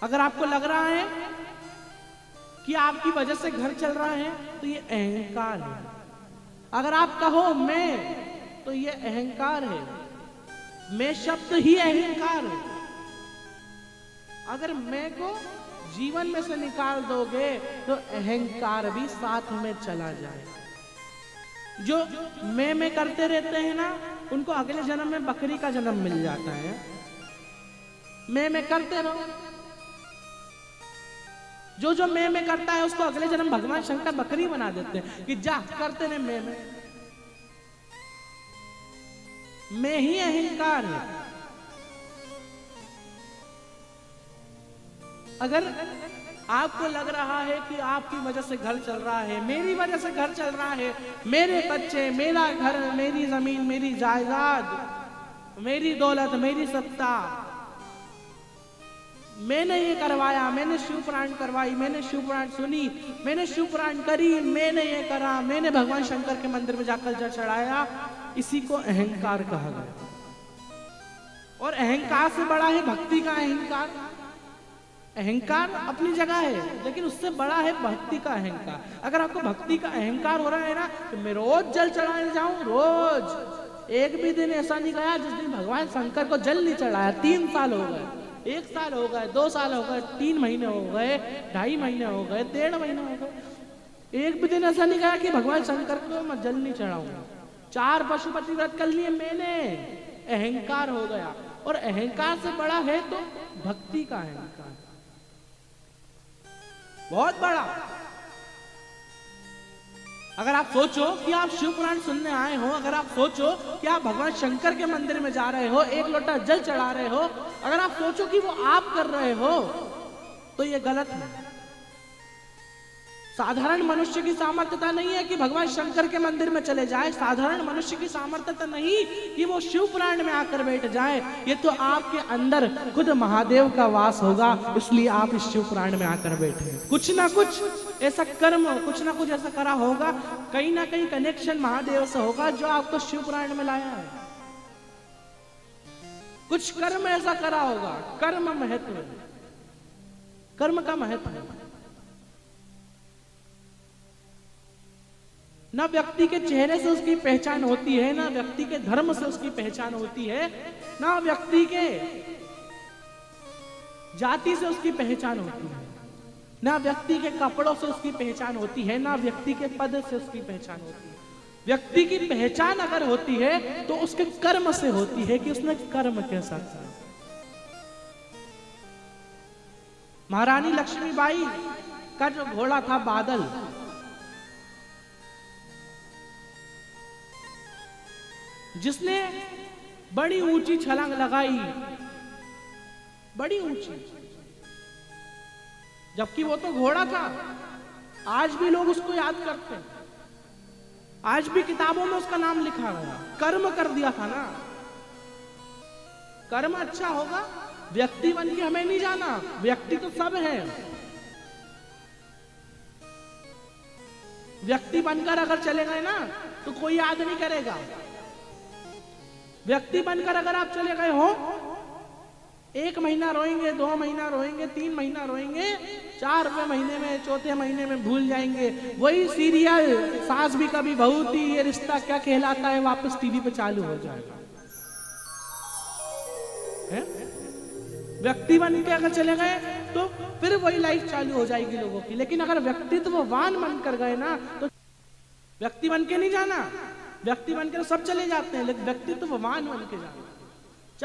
अगर आपको लग रहा है कि आपकी वजह से घर चल रहा है तो ये अहंकार है। अगर आप कहो मैं, तो ये अहंकार है। मैं शब्द ही अहंकार है। अगर मैं को जीवन में से निकाल दोगे तो अहंकार भी साथ में चला जाए। जो मैं करते रहते हैं ना, उनको अगले जन्म में बकरी का जन्म मिल जाता है। मैं करते रहो। जो मैं करता है उसको अगले जन्म भगवान शंकर बकरी बना देते हैं कि जा करते रहे मैं ही अहंकार है। अगर आपको लग रहा है कि आपकी वजह से घर चल रहा है, मेरी वजह से घर चल रहा है, मेरे बच्चे, मेरा घर, मेरी जमीन, मेरी जायदाद, मेरी दौलत, मेरी सत्ता, मैंने ये करवाया, मैंने शिव पुराण करवाई, मैंने शिव पुराण सुनी, मैंने शिव पुराण करी, मैंने ये करा, मैंने भगवान शंकर के मंदिर में जाकर जल चढ़ाया, इसी को अहंकार कहा गया। और अहंकार से बड़ा है भक्ति का अहंकार। अहंकार अपनी जगह है, लेकिन उससे बड़ा है भक्ति का अहंकार। अगर आपको भक्ति का अहंकार हो रहा है ना, तो मैं रोज जल चढ़ाने जाऊं, रोज। एक भी दिन ऐसा नहीं गया जिस दिन भगवान शंकर को जल नहीं चढ़ाया। 3 साल हो गए, 1 साल हो गए, 2 साल हो गए, 3 महीने हो गए, 2.5 महीने हो गए, 1.5 महीने हो गए, एक भी दिन ऐसा नहीं गया कि भगवान शंकर को मैं जल नहीं चढ़ाऊंगा। 4 पशुपति व्रत कर लिए मैंने, अहंकार हो गया। और अहंकार से बड़ा है तो भक्ति का अहंकार, बहुत बड़ा। अगर आप सोचो कि आप शिव पुराण सुनने आए हो, अगर आप सोचो कि आप भगवान शंकर के मंदिर में जा रहे हो, 1 लोटा जल चढ़ा रहे हो, अगर आप सोचो कि वो आप कर रहे हो, तो ये गलत है। साधारण मनुष्य की सामर्थ्यता नहीं है कि भगवान शंकर के मंदिर में चले जाए। साधारण मनुष्य की सामर्थ्यता नहीं कि वो शिव पुराण में आकर बैठ जाए। ये तो आपके अंदर खुद महादेव का वास होगा, इसलिए आप इस शिव पुराण में आकर बैठे। कुछ ना कुछ ऐसा कर्म, कुछ ना कुछ ऐसा करा होगा, कहीं ना कहीं कनेक्शन महादेव से होगा जो आपको शिव पुराण में लाया है। कुछ कर्म ऐसा करा होगा। कर्म महत्व है, कर्म का महत्व है। ना व्यक्ति के चेहरे से उसकी पहचान होती है, ना व्यक्ति के धर्म से उसकी पहचान होती है, ना व्यक्ति के जाति से उसकी पहचान होती है, ना व्यक्ति के कपड़ों से उसकी पहचान होती है, ना व्यक्ति के पद से उसकी पहचान होती है। व्यक्ति की पहचान अगर होती है तो उसके कर्म से होती है कि उसने कर्म कैसा किया। महारानी लक्ष्मीबाई का जो घोड़ा था बादल, जिसने बड़ी ऊंची छलांग लगाई, बड़ी ऊंची, जबकि वो तो घोड़ा था। आज भी लोग उसको याद करते हैं, आज भी किताबों में उसका नाम लिखा गया। कर्म कर दिया था ना। कर्म अच्छा होगा, व्यक्ति बन के हमें नहीं जाना। व्यक्ति तो सब है। व्यक्ति बनकर अगर चले गए ना तो कोई याद नहीं करेगा। व्यक्ति बनकर अगर आप चले गए हो, 1 महीना रोएंगे, 2 महीना रोएंगे, 3 महीना रोएंगे, 4वें महीने में, 4थे महीने में भूल जाएंगे। वही सीरियल सास भी कभी बहू थी, ये रिश्ता क्या कहलाता है, वापस टीवी पे चालू हो जाएगा। है? व्यक्ति बन के अगर चले गए तो फिर वही लाइफ चालू हो जाएगी लोगों की। लेकिन अगर व्यक्तित्ववान बनकर गए ना, तो व्यक्ति बन के नहीं जाना। व्यक्ति बनकर सब चले जाते हैं, लेकिन व्यक्तित्ववान बन के जाना।